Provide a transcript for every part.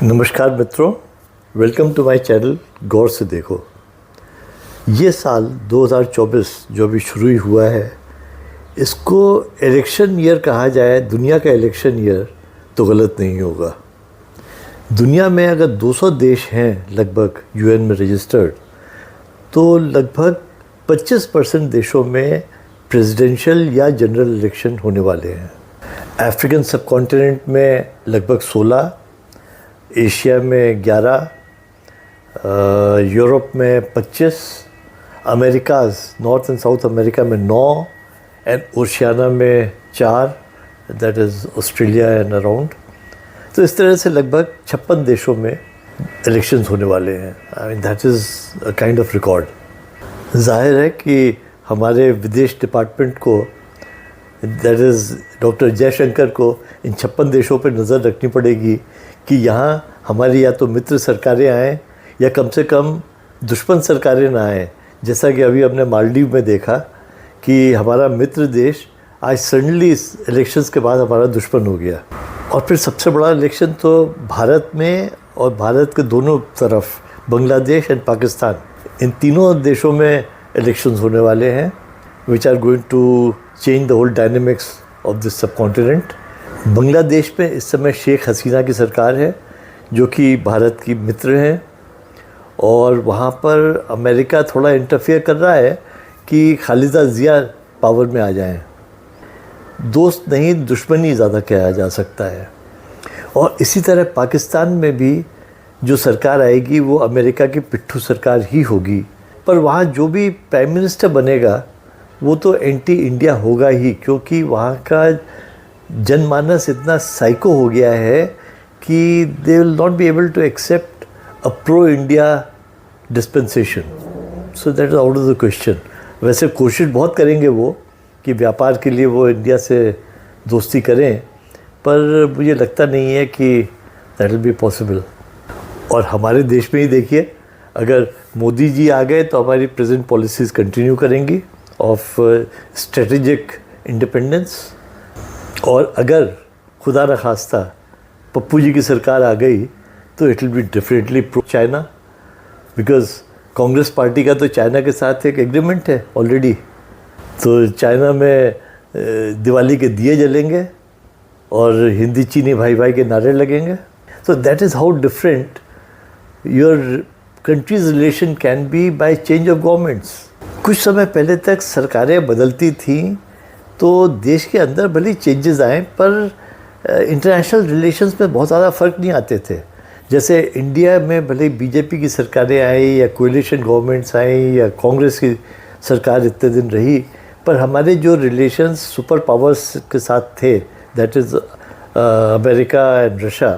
नमस्कार मित्रों, welcome to my channel गौर से देखो। ये साल 2024 जो अभी शुरू ही हुआ है, इसको इलेक्शन ईयर कहा जाए, दुनिया का इलेक्शन ईयर, तो गलत नहीं होगा। दुनिया में अगर 200 देश हैं लगभग यूएन में रजिस्टर्ड, तो लगभग 25% देशों में प्रेसिडेंशियल या जनरल इलेक्शन होने वाले हैं। अफ्रीकन सब कॉन्टिनेंट में लगभग 16, एशिया में 11, यूरोप में 25, America's north and south America में 9 एंड ओशियाना में 4, that is Australia and around. तो इस तरह से लगभग 56 देशों में इलेक्शंस होने वाले हैं। I mean that is a kind of record. जाहिर है कि हमारे विदेश डिपार्टमेंट को, दैट इज़ डॉक्टर जयशंकर को, इन 56 देशों पर नज़र रखनी पड़ेगी कि यहाँ हमारी या तो मित्र सरकारें आएँ या कम से कम दुश्मन सरकारें ना आएँ। जैसा कि अभी हमने मालदीव में देखा कि हमारा मित्र देश आज सडनली इस इलेक्शंस के बाद हमारा दुश्मन हो गया। और फिर सबसे बड़ा इलेक्शन तो भारत में, और भारत के दोनों तरफ बांग्लादेश एंड पाकिस्तान, इन तीनों देशों में इलेक्शंस होने वाले हैं, which are going to change the whole dynamics of this subcontinent. Bangladesh में इस समय शेख हसीना की सरकार है, जो कि भारत की मित्र हैं, और वहाँ पर अमेरिका थोड़ा इंटरफेयर कर रहा है कि खालिदा जिया पावर में आ जाएं। दोस्त नहीं, दुश्मनी ज़्यादा कहा जा सकता है। और इसी तरह पाकिस्तान में भी जो सरकार आएगी वो अमेरिका की पिट्ठू सरकार ही होगी, पर वहाँ जो भी प्राइम मिनिस्टर बनेगा वो तो एंटी इंडिया होगा ही, क्योंकि वहाँ का जनमानस इतना साइको हो गया है कि they will not be able to accept a pro India dispensation. So that is out of the question. वैसे कोशिश बहुत करेंगे वो कि व्यापार के लिए वो इंडिया से दोस्ती करें, पर मुझे लगता नहीं है कि दैट विल बी पॉसिबल। और हमारे देश में ही देखिए, अगर मोदी जी आ गए तो हमारी प्रेजेंट पॉलिसीज़ कंटिन्यू करेंगी ऑफ स्ट्रेटेजिक इंडिपेंडेंस। और अगर खुदा न खास्ता पप्पू जी की सरकार आ गई तो it will be definitely pro China, because Congress party का तो चाइना के साथ एक एग्रीमेंट है ऑलरेडी। तो चाइना में दिवाली के दिए जलेंगे और हिंदी चीनी भाई भाई के नारे लगेंगे। सो that is how different your country's relation can be by change of governments. कुछ समय पहले तक सरकारें बदलती थीं तो देश के अंदर भले चेंजेस आए, पर इंटरनेशनल रिलेशंस में बहुत ज़्यादा फ़र्क नहीं आते थे। जैसे इंडिया में भले बीजेपी की सरकारें आई या कोएलिशन गवर्नमेंट्स आई या कांग्रेस की सरकार इतने दिन रही, पर हमारे जो रिलेशंस सुपर पावर्स के साथ थे, that is America and Russia,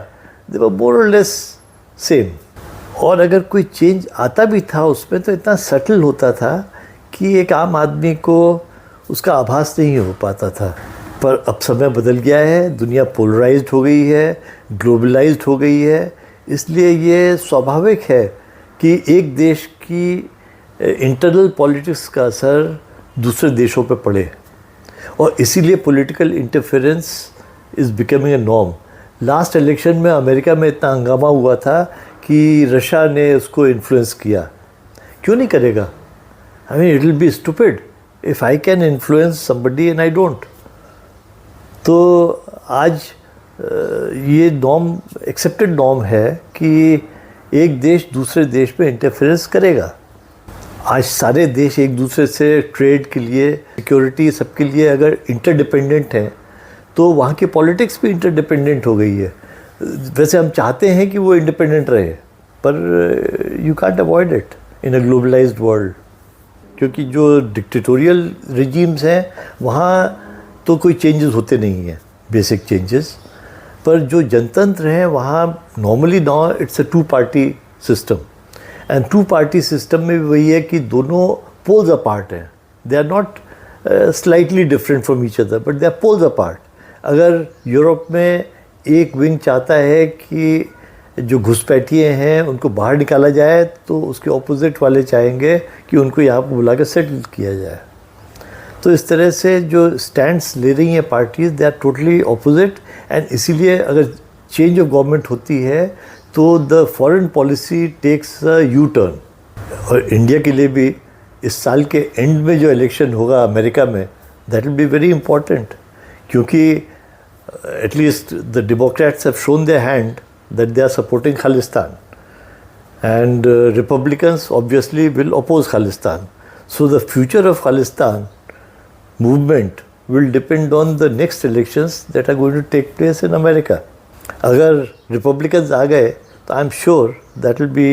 they were more or less same. और अगर कोई चेंज आता भी था उसमें तो इतना सटल होता था कि एक आम आदमी को उसका आभास नहीं हो पाता था। पर अब समय बदल गया है, दुनिया पोलराइज्ड हो गई है, ग्लोबलाइज्ड हो गई है, इसलिए ये स्वाभाविक है कि एक देश की इंटरनल पॉलिटिक्स का असर दूसरे देशों पर पड़े, और इसीलिए political interference is becoming a norm. Last election में अमेरिका में इतना हंगामा हुआ था कि रशिया ने उसको इन्फ्लुएंस किया। क्यों नहीं करेगा? I mean it will be stupid if I can influence somebody and I don't. तो आज ये नॉर्म, एक्सेप्टेड नॉर्म है कि एक देश दूसरे देश में इंटरफेरेंस करेगा। आज सारे देश एक दूसरे से ट्रेड के लिए, सिक्योरिटी, सबके लिए अगर इंटरडिपेंडेंट हैं, तो वहाँ की पॉलिटिक्स भी इंटरडिपेंडेंट हो गई है। वैसे हम चाहते हैं कि वो इंडिपेंडेंट रहे, पर you can't avoid it in a globalised world, क्योंकि जो डिक्टेटोरियल रिजीम्स हैं वहाँ तो कोई चेंजेस होते नहीं हैं, बेसिक चेंजेस। पर जो जनतंत्र हैं वहाँ normally now it's a 2 party system, and 2 party system में वही है कि दोनों पोल्स अपार्ट हैं। They are not slightly different from each other, but they are poles apart. अगर यूरोप में एक विंग चाहता है कि जो घुसपैठिए हैं उनको बाहर निकाला जाए, तो उसके ऑपोजिट वाले चाहेंगे कि उनको यहाँ पर बुला कर सेटल किया जाए। तो इस तरह से जो स्टैंड्स ले रही हैं parties, they are totally opposite, and इसीलिए अगर चेंज ऑफ गवर्नमेंट होती है तो the foreign policy takes a U turn. और इंडिया के लिए भी इस साल के एंड में जो इलेक्शन होगा अमेरिका में, that will be very important, क्योंकि at least the democrats have shown their hand that they are supporting Khalistan and Republicans obviously will oppose Khalistan. So the future of Khalistan movement will depend on the next elections that are going to take place in America. अगर Republicans आ गए तो I'm sure that will be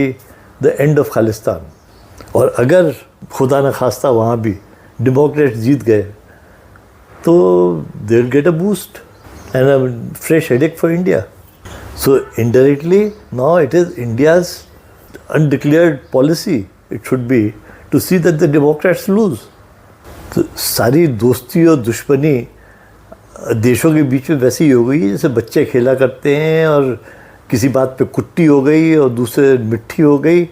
the end of Khalistan. और अगर खुदा न खास्ता वहाँ भी Democrats जीत गए तो they will get a boost and a fresh headache for India. So indirectly now it is India's undeclared policy, it should be, to see that the Democrats lose. तो सारी दोस्ती और दुश्मनी देशों के बीच में वैसे ही हो गई है जैसे बच्चे खेला करते हैं और किसी बात पे कुट्टी हो गई और दूसरे मिट्टी हो गई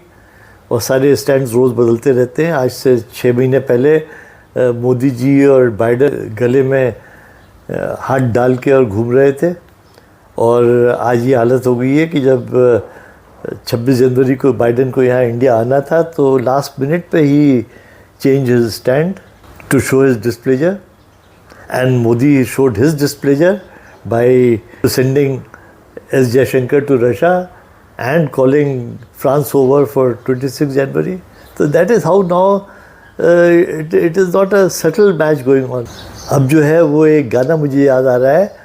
और सारे स्टैंड्स रोज़ बदलते रहते हैं। आज से 6 महीने पहले मोदी जी और बाइडन गले में हाथ डाल के और घूम रहे थे और आज ये हालत हो गई है कि जब 26 जनवरी को बाइडन को यहाँ इंडिया आना था तो लास्ट मिनट पे ही change his stand to show his displeasure and Modi showed his displeasure by sending S Jaishankar to Russia and calling France over for 26 January. तो that is how now it is not a subtle match going on. अब जो है वो एक गाना मुझे याद आ रहा है,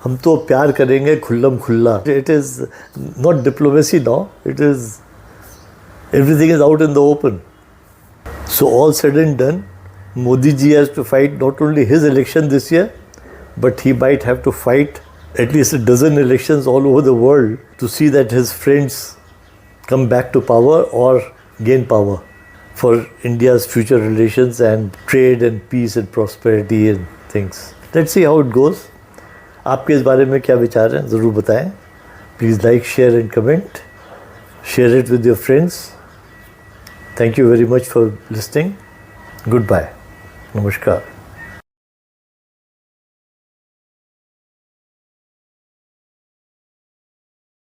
हम तो प्यार करेंगे खुल्लम खुल्ला। It is not diplomacy now, it is everything is out in the open. So all said and done, Modi ji has to fight not only his election this year, but he might have to fight at least a dozen elections all over the world to see that his friends come back to power or gain power for India's future relations and trade and peace and prosperity and things. Let's see how it goes. आपके इस बारे में क्या विचार हैं ज़रूर बताएं। Please like, share and comment. Share it with your friends. Thank you very much for listening. Goodbye. Namaskar.